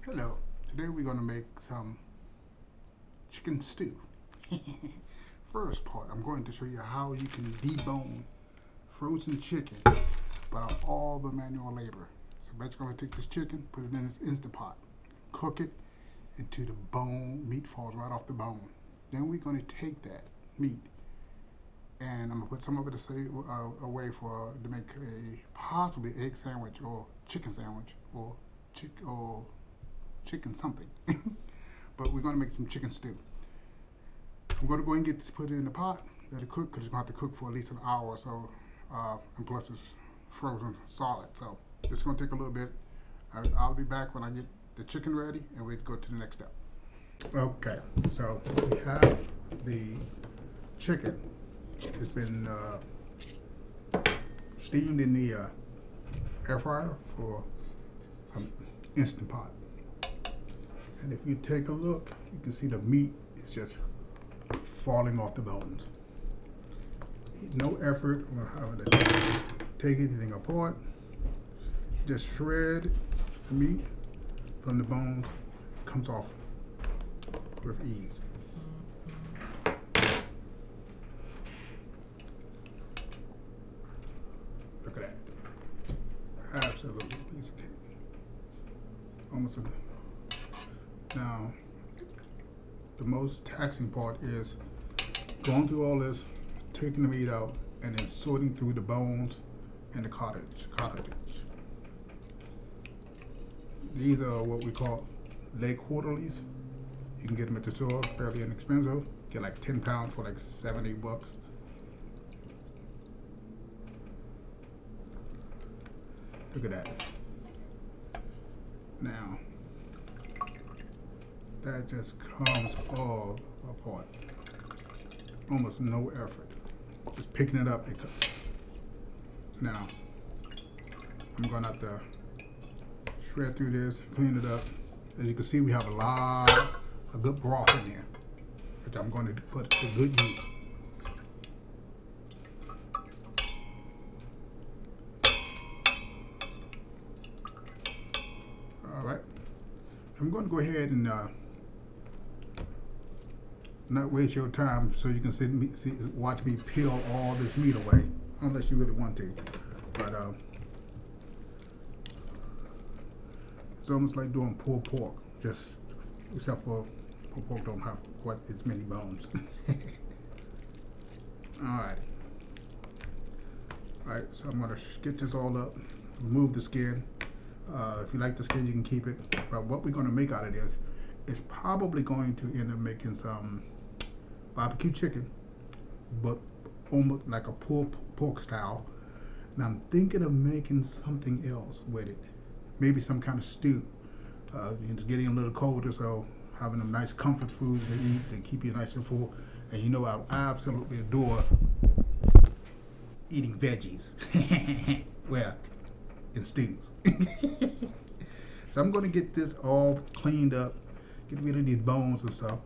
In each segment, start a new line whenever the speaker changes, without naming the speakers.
Hello, today we're going to make some chicken stew. First part, I'm going to show you how you can debone frozen chicken without all the manual labor. So basically I'm going to take this chicken, put it in this Instant Pot, cook it until the meat falls right off the bone. Then we're going to take that meat and I'm going to put some of it away to make a possibly egg sandwich or chicken sandwich or chicken something. But we're going to make some chicken stew. I'm going to go and get this, put it in the pot, let it cook, because it's going to have to cook for at least an hour or so, and plus it's frozen solid, so it's going to take a little bit. I'll be back when I get the chicken ready and we'll go to the next step. Okay, so we have the chicken. It's been steamed in the air fryer for Instant Pot. And if you take a look, you can see the meat is just falling off the bones. No effort on how to take anything apart. Just shred the meat from the bones, comes off with ease. Look at that. Absolutely piece of cake. Almost a Now, the most taxing part is going through all this, taking the meat out, and then sorting through the bones and the cartilage. These are what we call leg quarterlies. You can get them at the store, fairly inexpensive. Get like 10 pounds for like $7-8. Look at that. Now, that just comes all apart. Almost no effort. Just picking it up. Now, I'm going to have to shred through this, clean it up. As you can see, we have a lot of good broth in there, which I'm going to put to good use. All right. I'm going to go ahead and not waste your time, so you can watch me peel all this meat away, unless you really want to. But it's almost like doing pulled pork, just except for pulled pork don't have quite as many bones. All right, so I'm gonna get this all up, remove the skin. If you like the skin, you can keep it. But what we're gonna make out of this is probably going to end up making some barbecue chicken, but almost like a pulled pork style. And I'm thinking of making something else with it. Maybe some kind of stew. It's getting a little colder, so having some nice comfort foods to eat to keep you nice and full. And you know I absolutely adore eating veggies. Well, in stews. So I'm going to get this all cleaned up, get rid of these bones and stuff,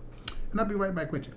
and I'll be right back with you.